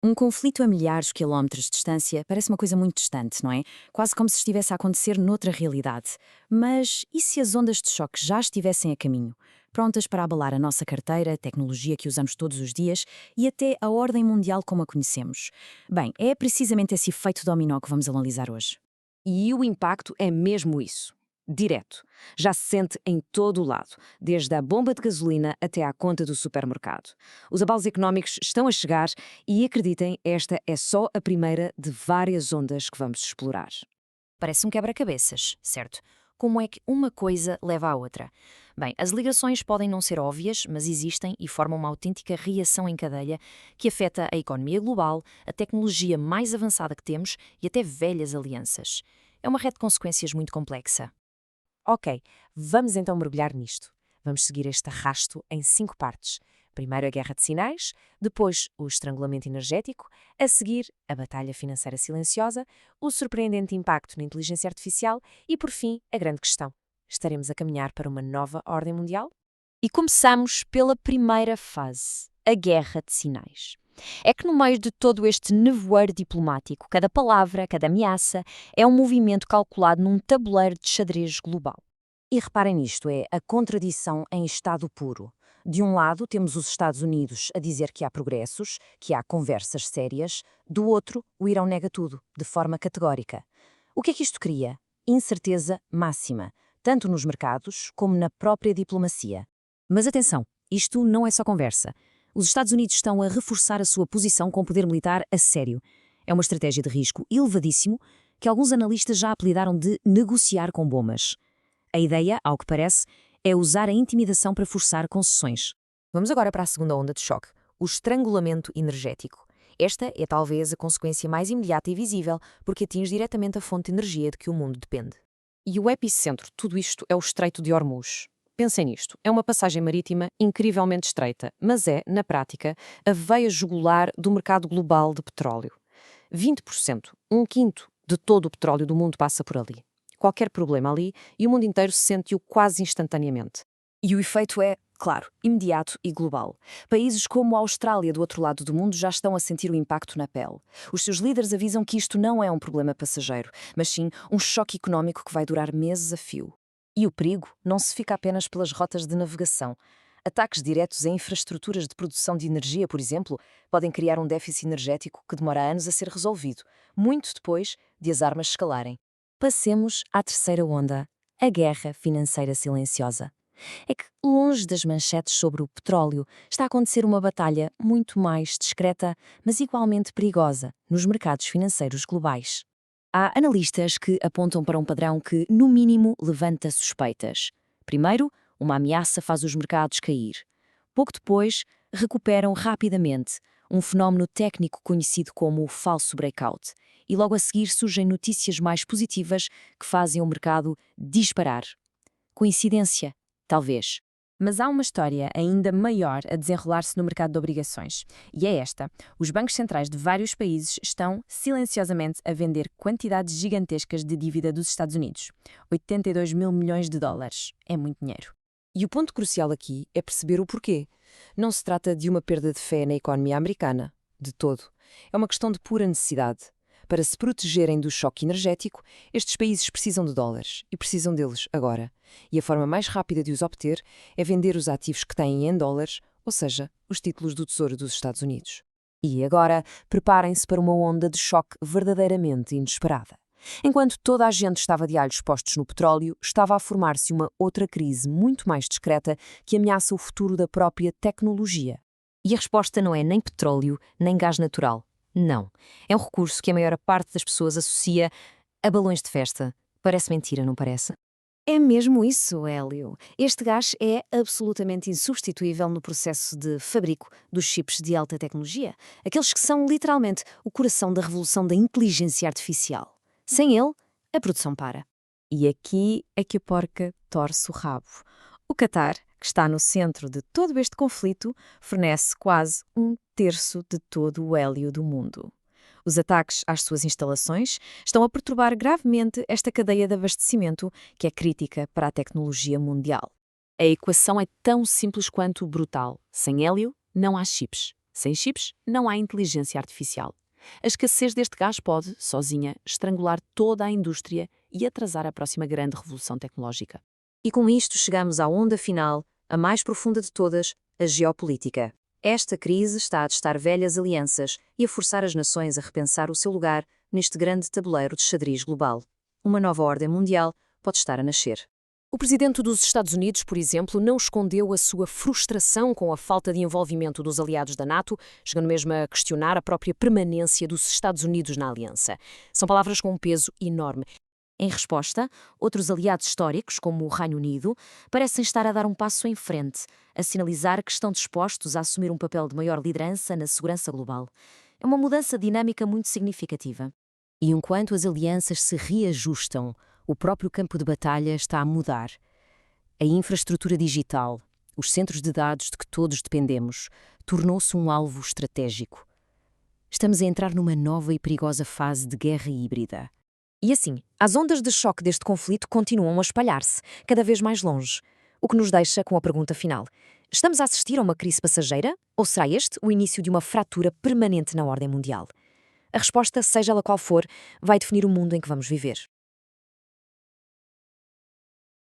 Um conflito a milhares de quilómetros de distância parece uma coisa muito distante, não é? Quase como se estivesse a acontecer noutra realidade. Mas e se as ondas de choque já estivessem a caminho? Prontas para abalar a nossa carteira, a tecnologia que usamos todos os dias e até a ordem mundial como a conhecemos? Bem, é precisamente esse efeito dominó que vamos analisar hoje. E o impacto é mesmo isso. Direto. Já se sente em todo o lado, desde a bomba de gasolina até à conta do supermercado. Os abalos económicos estão a chegar e, acreditem, esta é só a primeira de várias ondas que vamos explorar. Parece um quebra-cabeças, certo? Como é que uma coisa leva à outra? Bem, as ligações podem não ser óbvias, mas existem e formam uma autêntica reação em cadeia que afeta a economia global, a tecnologia mais avançada que temos e até velhas alianças. É uma rede de consequências muito complexa. Ok, vamos então mergulhar nisto. Vamos seguir este arrasto em 5 partes. Primeiro a guerra de sinais, depois o estrangulamento energético, a seguir a batalha financeira silenciosa, o surpreendente impacto na inteligência artificial e, por fim, a grande questão. Estaremos a caminhar para uma nova ordem mundial? E começamos pela primeira fase, a guerra de sinais. É que no meio de todo este nevoeiro diplomático, cada palavra, cada ameaça, é um movimento calculado num tabuleiro de xadrez global. E reparem nisto, é a contradição em estado puro. De um lado, temos os Estados Unidos a dizer que há progressos, que há conversas sérias. Do outro, o Irão nega tudo, de forma categórica. O que é que isto cria? Incerteza máxima, tanto nos mercados como na própria diplomacia. Mas atenção, isto não é só conversa. Os Estados Unidos estão a reforçar a sua posição com poder militar a sério. É uma estratégia de risco elevadíssimo que alguns analistas já apelidaram de negociar com bombas. A ideia, ao que parece, é usar a intimidação para forçar concessões. Vamos agora para a segunda onda de choque, o estrangulamento energético. Esta é talvez a consequência mais imediata e visível, porque atinge diretamente a fonte de energia de que o mundo depende. E o epicentro de tudo isto é o Estreito de Hormuz. Pensem nisto, é uma passagem marítima incrivelmente estreita, mas é, na prática, a veia jugular do mercado global de petróleo. 20%, um quinto de todo o petróleo do mundo passa por ali. Qualquer problema ali e o mundo inteiro sente-o quase instantaneamente. E o efeito é, claro, imediato e global. Países como a Austrália, do outro lado do mundo, já estão a sentir o impacto na pele. Os seus líderes avisam que isto não é um problema passageiro, mas sim um choque económico que vai durar meses a fio. E o perigo não se fica apenas pelas rotas de navegação. Ataques diretos a infraestruturas de produção de energia, por exemplo, podem criar um déficit energético que demora anos a ser resolvido, muito depois de as armas escalarem. Passemos à terceira onda, a guerra financeira silenciosa. É que, longe das manchetes sobre o petróleo, está a acontecer uma batalha muito mais discreta, mas igualmente perigosa, nos mercados financeiros globais. Há analistas que apontam para um padrão que, no mínimo, levanta suspeitas. Primeiro, uma ameaça faz os mercados cair. Pouco depois, recuperam rapidamente, um fenómeno técnico conhecido como o falso breakout. E logo a seguir surgem notícias mais positivas que fazem o mercado disparar. Coincidência? Talvez. Mas há uma história ainda maior a desenrolar-se no mercado de obrigações. E é esta. Os bancos centrais de vários países estão silenciosamente a vender quantidades gigantescas de dívida dos Estados Unidos. 82 mil milhões de dólares. É muito dinheiro. E o ponto crucial aqui é perceber o porquê. Não se trata de uma perda de fé na economia americana, de todo. É uma questão de pura necessidade. Para se protegerem do choque energético, estes países precisam de dólares e precisam deles agora. E a forma mais rápida de os obter é vender os ativos que têm em dólares, ou seja, os títulos do Tesouro dos Estados Unidos. E agora, preparem-se para uma onda de choque verdadeiramente inesperada. Enquanto toda a gente estava de olhos postos no petróleo, estava a formar-se uma outra crise muito mais discreta que ameaça o futuro da própria tecnologia. E a resposta não é nem petróleo, nem gás natural. Não. É um recurso que a maior parte das pessoas associa a balões de festa. Parece mentira, não parece? É mesmo isso, Hélio. Este gás é absolutamente insubstituível no processo de fabrico dos chips de alta tecnologia, aqueles que são literalmente o coração da revolução da inteligência artificial. Sem ele, a produção para. E aqui é que a porca torce o rabo. O Catar, que está no centro de todo este conflito, fornece quase um terço de todo o hélio do mundo. Os ataques às suas instalações estão a perturbar gravemente esta cadeia de abastecimento que é crítica para a tecnologia mundial. A equação é tão simples quanto brutal. Sem hélio, não há chips. Sem chips, não há inteligência artificial. A escassez deste gás pode, sozinha, estrangular toda a indústria e atrasar a próxima grande revolução tecnológica. E com isto chegamos à onda final, a mais profunda de todas, a geopolítica. Esta crise está a testar velhas alianças e a forçar as nações a repensar o seu lugar neste grande tabuleiro de xadrez global. Uma nova ordem mundial pode estar a nascer. O presidente dos Estados Unidos, por exemplo, não escondeu a sua frustração com a falta de envolvimento dos aliados da NATO, chegando mesmo a questionar a própria permanência dos Estados Unidos na aliança. São palavras com um peso enorme. Em resposta, outros aliados históricos, como o Reino Unido, parecem estar a dar um passo em frente, a sinalizar que estão dispostos a assumir um papel de maior liderança na segurança global. É uma mudança dinâmica muito significativa. E enquanto as alianças se reajustam, o próprio campo de batalha está a mudar. A infraestrutura digital, os centros de dados de que todos dependemos, tornou-se um alvo estratégico. Estamos a entrar numa nova e perigosa fase de guerra híbrida. E assim, as ondas de choque deste conflito continuam a espalhar-se, cada vez mais longe. O que nos deixa com a pergunta final. Estamos a assistir a uma crise passageira? Ou será este o início de uma fratura permanente na ordem mundial? A resposta, seja ela qual for, vai definir o mundo em que vamos viver.